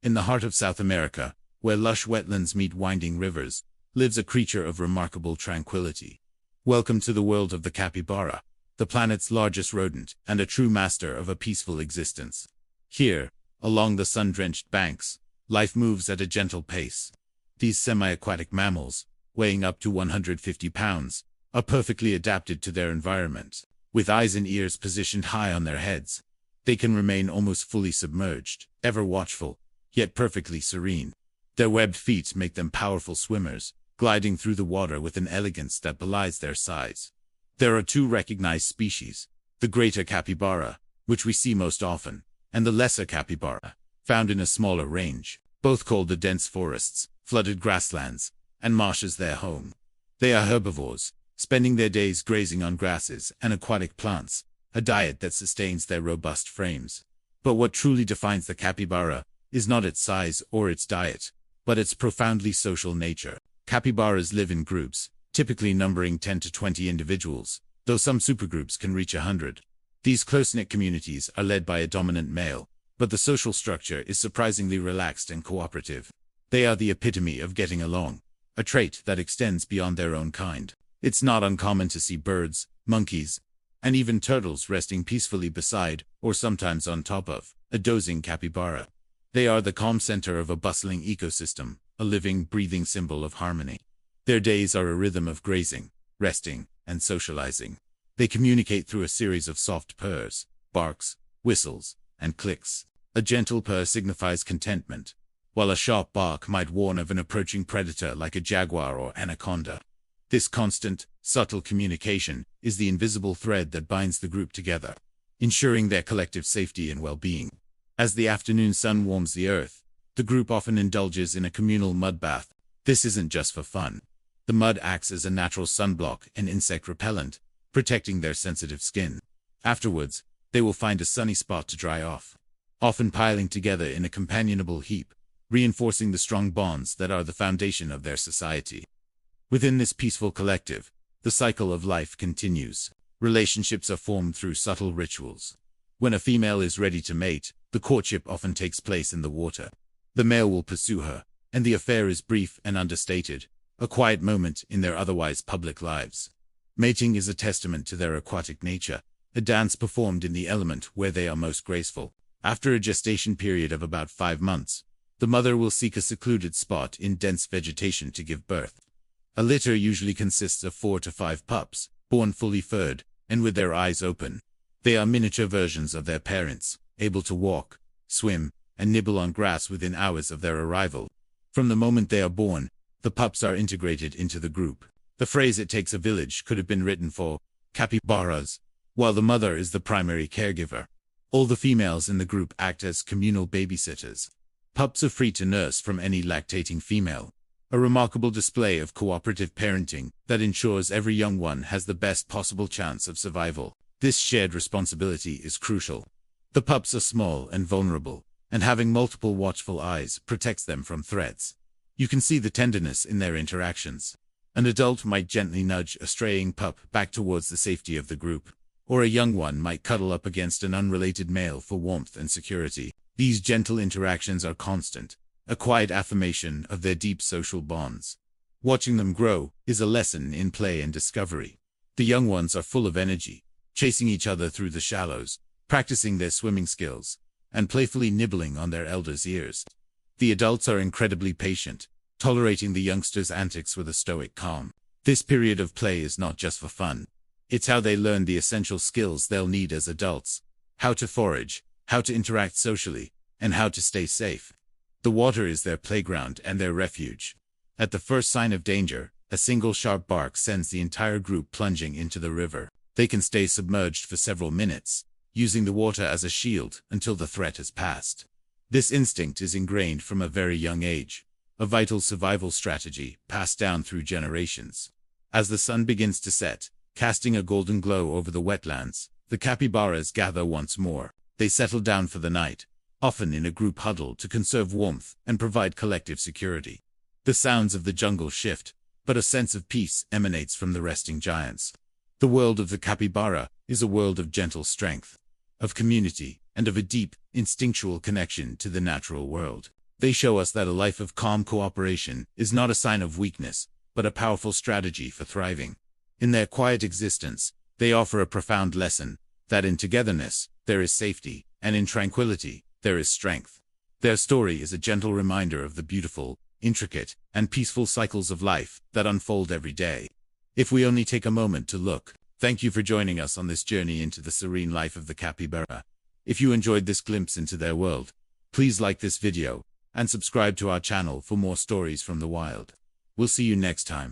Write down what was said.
In the heart of South America, where lush wetlands meet winding rivers, lives a creature of remarkable tranquility. Welcome to the world of the capybara, the planet's largest rodent and a true master of a peaceful existence. Here, along the sun-drenched banks, life moves at a gentle pace. These semi-aquatic mammals, weighing up to 150 pounds, are perfectly adapted to their environment. With eyes and ears positioned high on their heads, they can remain almost fully submerged, ever watchful, yet perfectly serene. Their webbed feet make them powerful swimmers, gliding through the water with an elegance that belies their size. There are two recognized species, the greater capybara, which we see most often, and the lesser capybara, found in a smaller range, both called the dense forests, flooded grasslands, and marshes their home. They are herbivores, spending their days grazing on grasses and aquatic plants, a diet that sustains their robust frames. But what truly defines the capybara is not its size or its diet, but its profoundly social nature. Capybaras live in groups, typically numbering 10 to 20 individuals, though some supergroups can reach 100. These close-knit communities are led by a dominant male, but the social structure is surprisingly relaxed and cooperative. They are the epitome of getting along, a trait that extends beyond their own kind. It's not uncommon to see birds, monkeys, and even turtles resting peacefully beside, or sometimes on top of, a dozing capybara. They are the calm center of a bustling ecosystem, a living, breathing symbol of harmony. Their days are a rhythm of grazing, resting, and socializing. They communicate through a series of soft purrs, barks, whistles, and clicks. A gentle purr signifies contentment, while a sharp bark might warn of an approaching predator like a jaguar or anaconda. This constant, subtle communication is the invisible thread that binds the group together, ensuring their collective safety and well-being. As the afternoon sun warms the earth, the group often indulges in a communal mud bath. This isn't just for fun. The mud acts as a natural sunblock and insect repellent, protecting their sensitive skin. Afterwards, they will find a sunny spot to dry off, often piling together in a companionable heap, reinforcing the strong bonds that are the foundation of their society. Within this peaceful collective, the cycle of life continues. Relationships are formed through subtle rituals. When a female is ready to mate, the courtship often takes place in the water. The male will pursue her, and the affair is brief and understated, a quiet moment in their otherwise public lives. Mating is a testament to their aquatic nature, a dance performed in the element where they are most graceful. After a gestation period of about 5 months, the mother will seek a secluded spot in dense vegetation to give birth. A litter usually consists of 4 to 5 pups, born fully furred, and with their eyes open. They are miniature versions of their parents, able to walk, swim, and nibble on grass within hours of their arrival. From the moment they are born, the pups are integrated into the group. The phrase "it takes a village" could have been written for capybaras, while the mother is the primary caregiver. All the females in the group act as communal babysitters. Pups are free to nurse from any lactating female, a remarkable display of cooperative parenting that ensures every young one has the best possible chance of survival. This shared responsibility is crucial. The pups are small and vulnerable, and having multiple watchful eyes protects them from threats. You can see the tenderness in their interactions. An adult might gently nudge a straying pup back towards the safety of the group, or a young one might cuddle up against an unrelated male for warmth and security. These gentle interactions are constant, a quiet affirmation of their deep social bonds. Watching them grow is a lesson in play and discovery. The young ones are full of energy, chasing each other through the shallows, practicing their swimming skills, and playfully nibbling on their elders' ears. The adults are incredibly patient, tolerating the youngsters' antics with a stoic calm. This period of play is not just for fun. It's how they learn the essential skills they'll need as adults: how to forage, how to interact socially, and how to stay safe. The water is their playground and their refuge. At the first sign of danger, a single sharp bark sends the entire group plunging into the river. They can stay submerged for several minutes, using the water as a shield until the threat has passed. This instinct is ingrained from a very young age, a vital survival strategy passed down through generations. As the sun begins to set, casting a golden glow over the wetlands, the capybaras gather once more. They settle down for the night, often in a group huddle to conserve warmth and provide collective security. The sounds of the jungle shift, but a sense of peace emanates from the resting giants. The world of the capybara is a world of gentle strength, of community, and of a deep, instinctual connection to the natural world. They show us that a life of calm cooperation is not a sign of weakness, but a powerful strategy for thriving. In their quiet existence, they offer a profound lesson that in togetherness, there is safety, and in tranquility, there is strength. Their story is a gentle reminder of the beautiful, intricate, and peaceful cycles of life that unfold every day. If we only take a moment to look. Thank you for joining us on this journey into the serene life of the capybara. If you enjoyed this glimpse into their world, please like this video and subscribe to our channel for more stories from the wild. We'll see you next time.